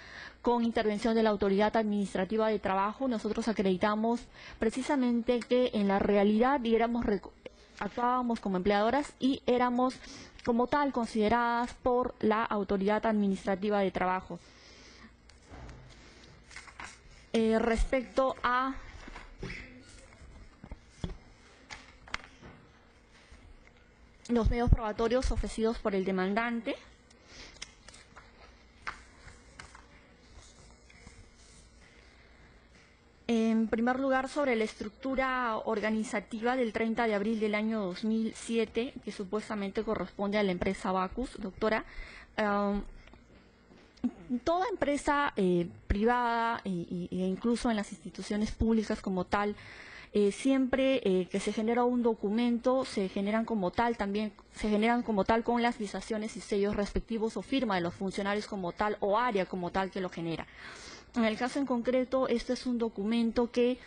Speaker 1: con intervención de la Autoridad Administrativa de Trabajo. Nosotros acreditamos precisamente que en la realidad actuábamos como empleadoras y éramos como tal consideradas por la Autoridad Administrativa de Trabajo. Respecto a los medios probatorios ofrecidos por el demandante, en primer lugar, sobre la estructura organizativa del 30 de abril del año 2007, que supuestamente corresponde a la empresa Bacus, doctora, toda empresa privada e incluso en las instituciones públicas como tal, siempre que se genera un documento, se generan como tal con las visaciones y sellos respectivos o firma de los funcionarios como tal o área como tal que lo genera. En el caso en concreto, este es un documento que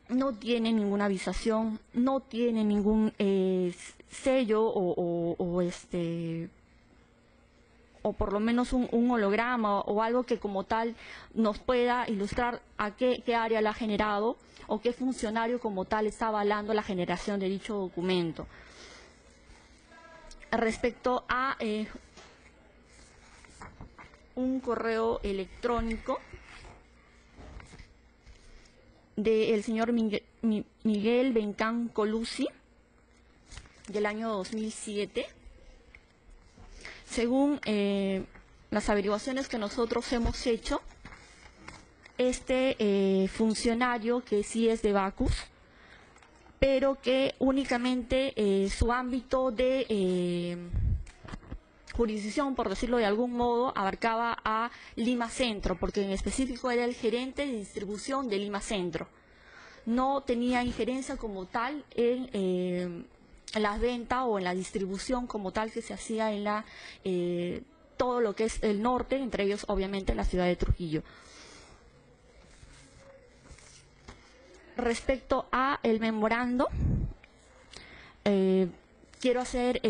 Speaker 1: no tiene ninguna visación, no tiene ningún sello o por lo menos un holograma o algo que como tal nos pueda ilustrar a qué área la ha generado o qué funcionario como tal está avalando la generación de dicho documento. Respecto a un correo electrónico del señor Miguel Bencán Colucci del año 2007. Según las averiguaciones que nosotros hemos hecho, este funcionario, que sí es de Bacus, pero que únicamente su ámbito de jurisdicción, por decirlo de algún modo, abarcaba a Lima Centro, porque en específico era el gerente de distribución de Lima Centro. No tenía injerencia como tal en la venta o en la distribución como tal que se hacía en todo lo que es el norte, entre ellos obviamente la ciudad de Trujillo. Respecto a el memorando, quiero hacer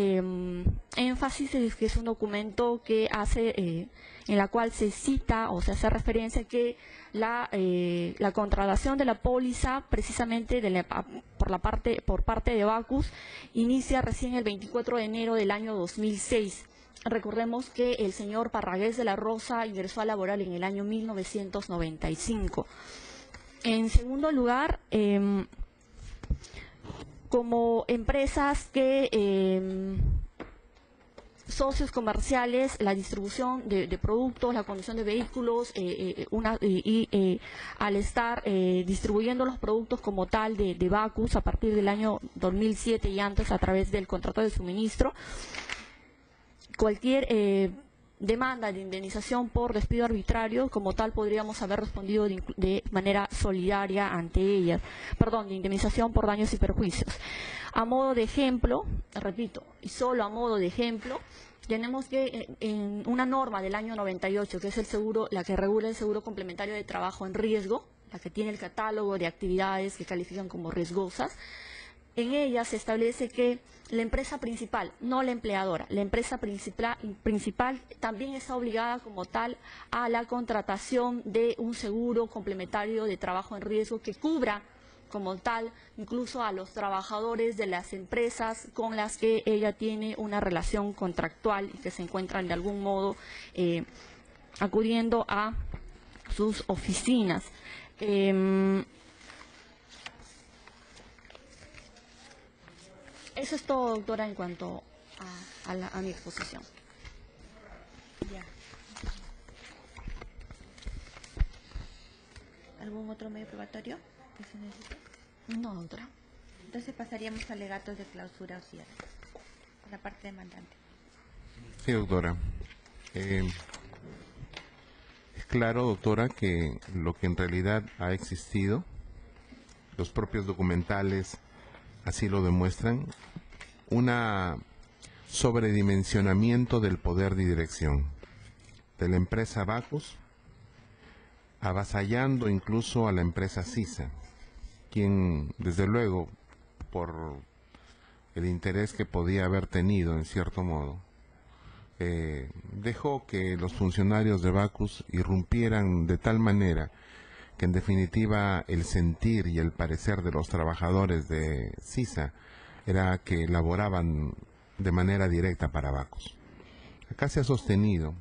Speaker 1: énfasis en que es un documento que en la cual se cita o se hace referencia que la contratación de la póliza precisamente por parte de Bacus inicia recién el 24 de enero del año 2006. Recordemos que el señor Parragués de la Rosa ingresó a laboral en el año 1995. En segundo lugar, como empresas que socios comerciales, la distribución de productos, la conducción de vehículos al estar distribuyendo los productos como tal de Bacus a partir del año 2007 y antes a través del contrato de suministro, cualquier demanda de indemnización por despido arbitrario, como tal podríamos haber respondido de manera solidaria ante ellas, de indemnización por daños y perjuicios. A modo de ejemplo, repito, y solo a modo de ejemplo, tenemos que en una norma del año 98, que es la que regula el seguro complementario de trabajo en riesgo, la que tiene el catálogo de actividades que califican como riesgosas, en ella se establece que la empresa principal, no la empleadora, la empresa principal también está obligada como tal a la contratación de un seguro complementario de trabajo en riesgo que cubra como tal incluso a los trabajadores de las empresas con las que ella tiene una relación contractual y que se encuentran de algún modo acudiendo a sus oficinas. Eso es todo, doctora, en cuanto a mi exposición.
Speaker 2: Ya. ¿Algún otro medio probatorio que se necesite?
Speaker 1: No, doctora.
Speaker 2: Entonces pasaríamos a alegatos de clausura o cierre. Por la parte demandante.
Speaker 4: Sí, doctora. Es claro, doctora, que lo que en realidad ha existido, los propios documentales así lo demuestran, una sobredimensionamiento del poder de dirección de la empresa Bacus, avasallando incluso a la empresa CISA, quien desde luego por el interés que podía haber tenido en cierto modo, dejó que los funcionarios de Bacus irrumpieran de tal manera que en definitiva el sentir y el parecer de los trabajadores de CISA era que laboraban de manera directa para Bacus. Acá se ha sostenido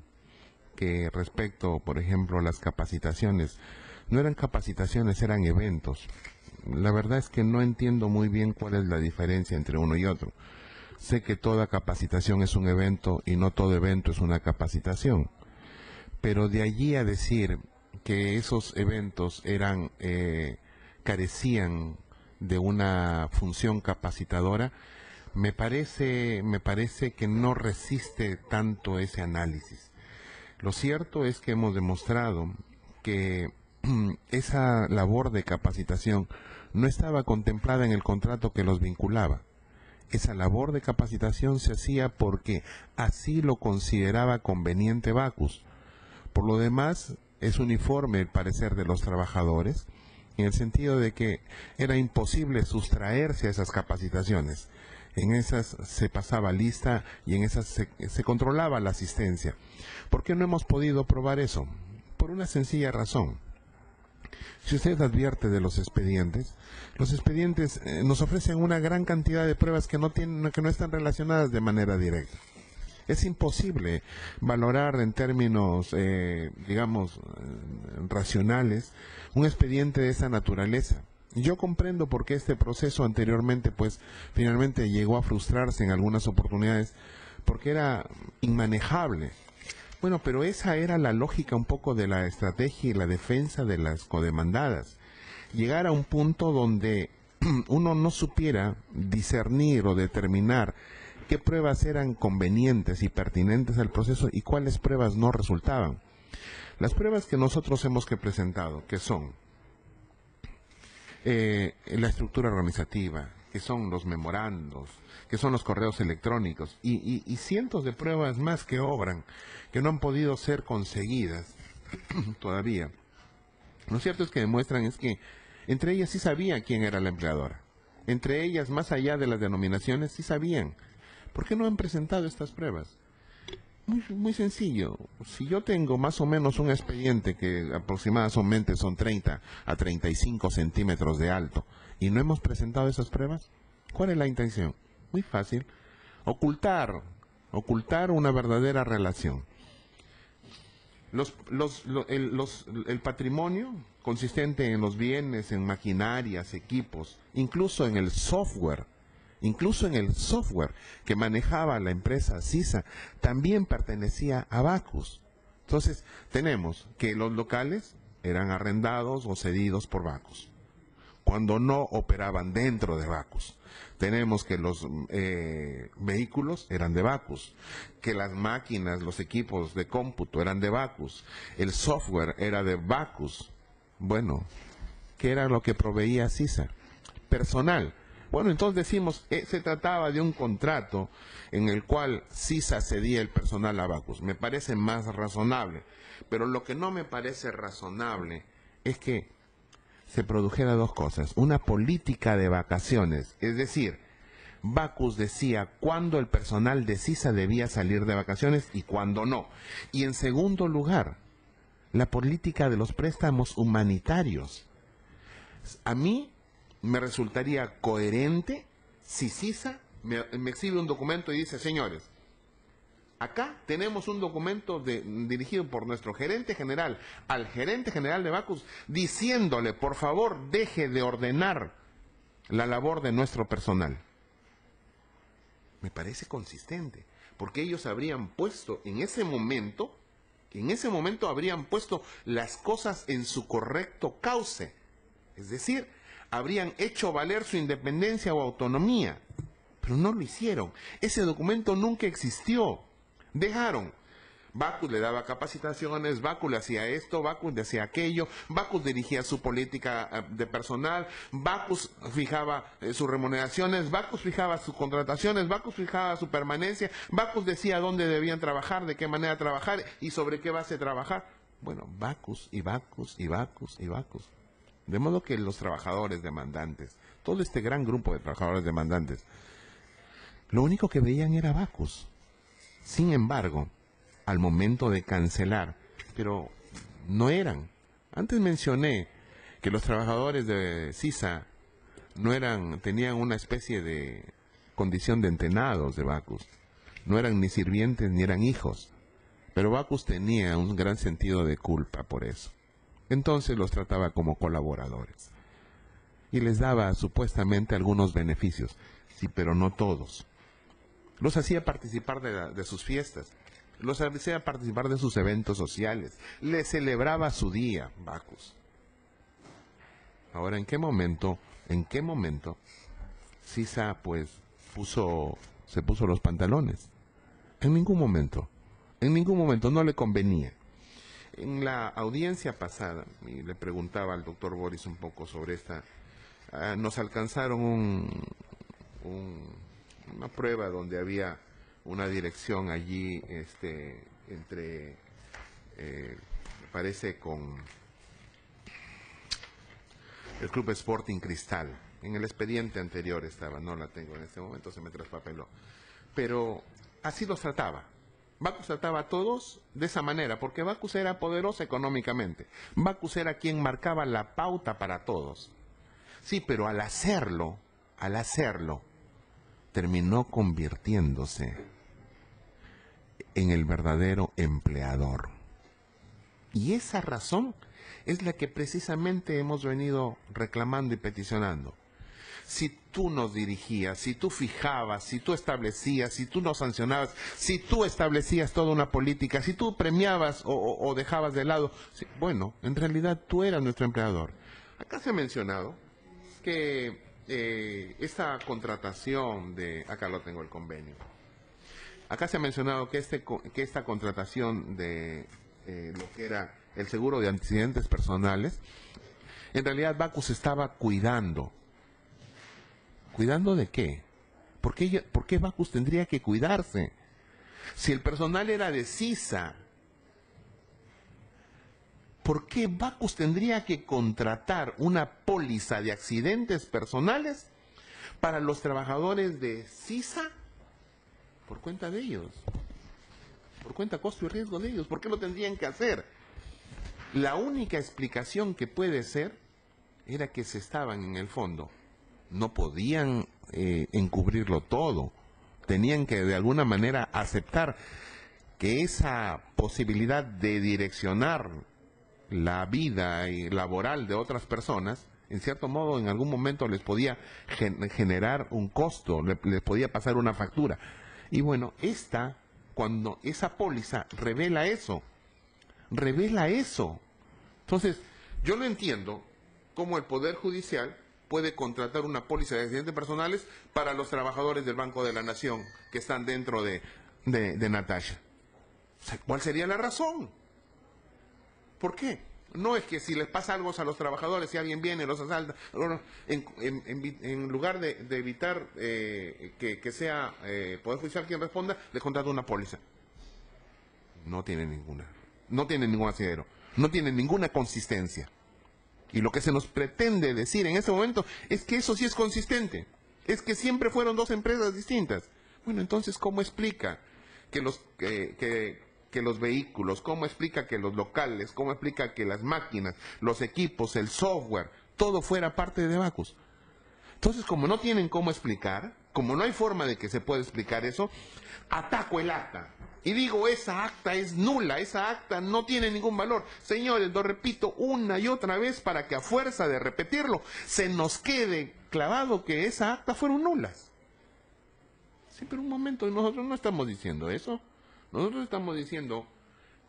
Speaker 4: que respecto, por ejemplo, a las capacitaciones, no eran capacitaciones, eran eventos. La verdad es que no entiendo muy bien cuál es la diferencia entre uno y otro. Sé que toda capacitación es un evento y no todo evento es una capacitación. Pero de allí a decir que esos eventos carecían de una función capacitadora, me parece que no resiste tanto ese análisis. Lo cierto es que hemos demostrado que esa labor de capacitación no estaba contemplada en el contrato que los vinculaba. Esa labor de capacitación se hacía porque así lo consideraba conveniente Bacus. Por lo demás, es uniforme el parecer de los trabajadores, en el sentido de que era imposible sustraerse a esas capacitaciones. En esas se pasaba lista y en esas se controlaba la asistencia. ¿Por qué no hemos podido probar eso? Por una sencilla razón. Si usted advierte de los expedientes nos ofrecen una gran cantidad de pruebas que no están relacionadas de manera directa. Es imposible valorar en términos, racionales, un expediente de esa naturaleza. Yo comprendo por qué este proceso anteriormente, pues, finalmente llegó a frustrarse en algunas oportunidades, porque era inmanejable. Bueno, pero esa era la lógica un poco de la estrategia y la defensa de las codemandadas. Llegar a un punto donde uno no supiera discernir o determinar qué pruebas eran convenientes y pertinentes al proceso y cuáles pruebas no resultaban. Las pruebas que nosotros hemos presentado, que son la estructura organizativa, que son los memorandos, que son los correos electrónicos y cientos de pruebas más que obran, que no han podido ser conseguidas todavía. Lo cierto es que demuestran es que entre ellas sí sabían quién era la empleadora. Entre ellas, más allá de las denominaciones, sí sabían. ¿Por qué no han presentado estas pruebas? Muy sencillo. Si yo tengo más o menos un expediente que aproximadamente son 30 a 35 centímetros de alto y no hemos presentado esas pruebas, ¿cuál es la intención? Muy fácil. Ocultar una verdadera relación. El patrimonio consistente en los bienes, en maquinarias, equipos, incluso en el software que manejaba la empresa CISA, también pertenecía a Bacus. Entonces, tenemos que los locales eran arrendados o cedidos por Bacus, cuando no operaban dentro de Bacus. Tenemos que los vehículos eran de Bacus, que las máquinas, los equipos de cómputo eran de Bacus, el software era de Bacus. Bueno, ¿qué era lo que proveía CISA? Personal. Bueno, entonces decimos, se trataba de un contrato en el cual CISA cedía el personal a Bacus. Me parece más razonable, pero lo que no me parece razonable es que se produjera dos cosas. Una política de vacaciones, es decir, Bacus decía cuándo el personal de CISA debía salir de vacaciones y cuándo no. Y en segundo lugar, la política de los préstamos humanitarios. A mí me resultaría coherente si CISA me exhibe un documento y dice, señores, acá tenemos un documento dirigido por nuestro gerente general al gerente general de Bacus, diciéndole, por favor, deje de ordenar la labor de nuestro personal. Me parece consistente, porque ellos habrían puesto en ese momento habrían puesto las cosas en su correcto cauce. Es decir, habrían hecho valer su independencia o autonomía, pero no lo hicieron. Ese documento nunca existió. Dejaron. Bacus le daba capacitaciones, Bacus le hacía esto, Bacus le hacía aquello, Bacus dirigía su política de personal, Bacus fijaba sus remuneraciones, Bacus fijaba sus contrataciones, Bacus fijaba su permanencia, Bacus decía dónde debían trabajar, de qué manera trabajar y sobre qué base trabajar. Bueno, Bacus y Bacus y Bacus y Bacus. De modo que los trabajadores demandantes, todo este gran grupo de trabajadores demandantes, lo único que veían era Bacus. Sin embargo, al momento de cancelar, pero no eran. Antes mencioné que los trabajadores de CISA no eran, tenían una especie de condición de entenados de Bacus. No eran ni sirvientes ni eran hijos. Pero Bacus tenía un gran sentido de culpa por eso. Entonces los trataba como colaboradores. Y les daba supuestamente algunos beneficios. Sí, pero no todos. Los hacía participar de sus fiestas. Los hacía participar de sus eventos sociales. Les celebraba su día, Bacus. Ahora, ¿en qué momento CISA pues se puso los pantalones? En ningún momento no le convenía. En la audiencia pasada, y le preguntaba al doctor Boris un poco sobre esta, nos alcanzaron una prueba donde había una dirección allí, entre, me parece con el Club Sporting Cristal. En el expediente anterior estaba, no la tengo en este momento, se me traspapeló. Pero así los trataba. Bacus trataba a todos de esa manera, porque Bacus era poderoso económicamente. Bacus era quien marcaba la pauta para todos. Sí, pero al hacerlo, terminó convirtiéndose en el verdadero empleador. Y esa razón es la que precisamente hemos venido reclamando y peticionando. Si tú nos dirigías, si tú fijabas, si tú establecías, si tú nos sancionabas, si tú establecías toda una política, si tú premiabas o dejabas de lado, bueno, en realidad tú eras nuestro empleador. Acá se ha mencionado que esta contratación acá lo tengo el convenio. Acá se ha mencionado que esta contratación de lo que era el seguro de accidentes personales, en realidad Bacus estaba cuidando. ¿Cuidando de qué? ¿Por qué Bacus tendría que cuidarse? Si el personal era de CISA, ¿por qué Bacus tendría que contratar una póliza de accidentes personales para los trabajadores de CISA? Por cuenta de ellos. Por cuenta, costo y riesgo de ellos. ¿Por qué lo tendrían que hacer? La única explicación que puede ser era que se estaban en el fondo. No podían encubrirlo todo. Tenían que de alguna manera aceptar que esa posibilidad de direccionar la vida laboral de otras personas, en cierto modo, en algún momento les podía generar un costo, les podía pasar una factura. Y bueno, cuando esa póliza revela eso. Entonces, yo no entiendo cómo el Poder Judicial puede contratar una póliza de accidentes personales para los trabajadores del Banco de la Nación que están dentro de Natasha. O sea, ¿cuál sería la razón? ¿Por qué? No es que si les pasa algo a los trabajadores, si alguien viene y los asalta, en lugar de evitar que sea Poder Judicial quien responda, les contrata una póliza. No tiene ningún asidero, no tiene ninguna consistencia. Y lo que se nos pretende decir en este momento es que eso sí es consistente. Es que siempre fueron dos empresas distintas. Bueno, entonces, ¿cómo explica que los vehículos, cómo explica que los locales, cómo explica que las máquinas, los equipos, el software, todo fuera parte de Bacus? Entonces, como no tienen cómo explicar, como no hay forma de que se pueda explicar eso, ataco el acta. Y digo, esa acta es nula, esa acta no tiene ningún valor. Señores, lo repito una y otra vez para que a fuerza de repetirlo se nos quede clavado que esa acta fueron nulas. Sí, pero un momento, nosotros no estamos diciendo eso. Nosotros estamos diciendo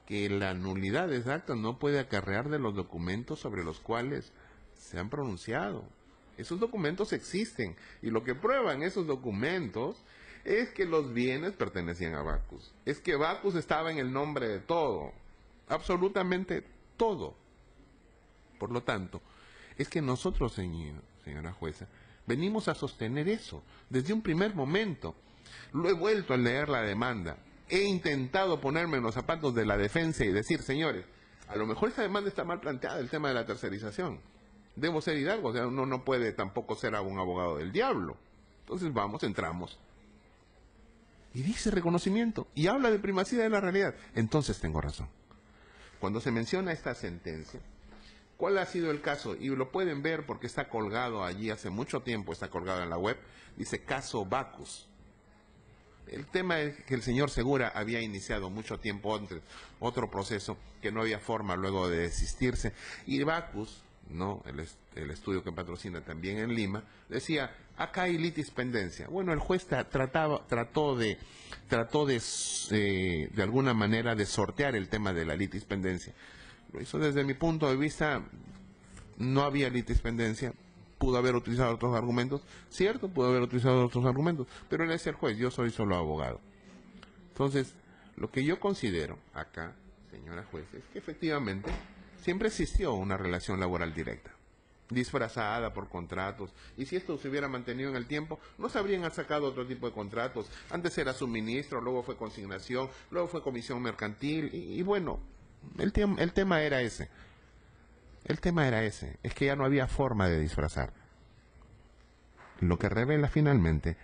Speaker 4: que la nulidad de esa acta no puede acarrear de los documentos sobre los cuales se han pronunciado. Esos documentos existen y lo que prueban esos documentos es que los bienes pertenecían a Bacus. Es que Bacus estaba en el nombre de todo, absolutamente todo. Por lo tanto, es que nosotros, señora jueza, venimos a sostener eso desde un primer momento. Lo he vuelto a leer la demanda. He intentado ponerme en los zapatos de la defensa y decir, señores, a lo mejor esta demanda está mal planteada, el tema de la tercerización. Debo ser hidalgo, o sea, uno no puede tampoco ser un abogado del diablo. Entonces entramos. Y dice reconocimiento, y habla de primacía de la realidad. Entonces tengo razón. Cuando se menciona esta sentencia, ¿cuál ha sido el caso? Y lo pueden ver porque está colgado allí hace mucho tiempo, está colgado en la web, dice caso Bacus. El tema es que el señor Segura había iniciado mucho tiempo antes otro proceso que no había forma luego de desistirse. Y Bacus, ¿no? El estudio que patrocina también en Lima, decía, acá hay litispendencia. Bueno, el juez trató de alguna manera de sortear el tema de la litispendencia. Lo hizo desde mi punto de vista, no había litispendencia, pudo haber utilizado otros argumentos, cierto, pudo haber utilizado otros argumentos, pero él es el juez, yo soy solo abogado. Entonces, lo que yo considero acá, señora juez, es que efectivamente siempre existió una relación laboral directa, disfrazada por contratos, y si esto se hubiera mantenido en el tiempo, no se habrían sacado otro tipo de contratos. Antes era suministro, luego fue consignación, luego fue comisión mercantil, y bueno, el tema era ese. El tema era ese, es que ya no había forma de disfrazar. Lo que revela finalmente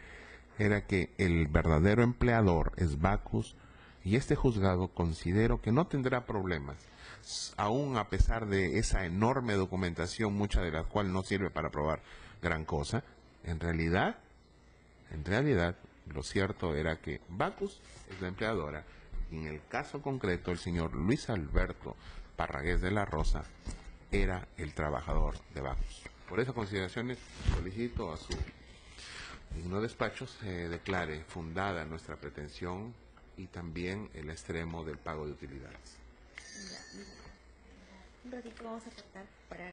Speaker 4: era que el verdadero empleador es Bacus, y este juzgado considero que no tendrá problemas, aún a pesar de esa enorme documentación, mucha de la cual no sirve para probar gran cosa. En realidad, lo cierto era que Bacus es la empleadora, y en el caso concreto el señor Luis Alberto Parragués de la Rosa era el trabajador de Bacus. Por esas consideraciones solicito a su digno despacho se declare fundada nuestra pretensión y también el extremo del pago de utilidades.
Speaker 2: Un ratito vamos a tratar para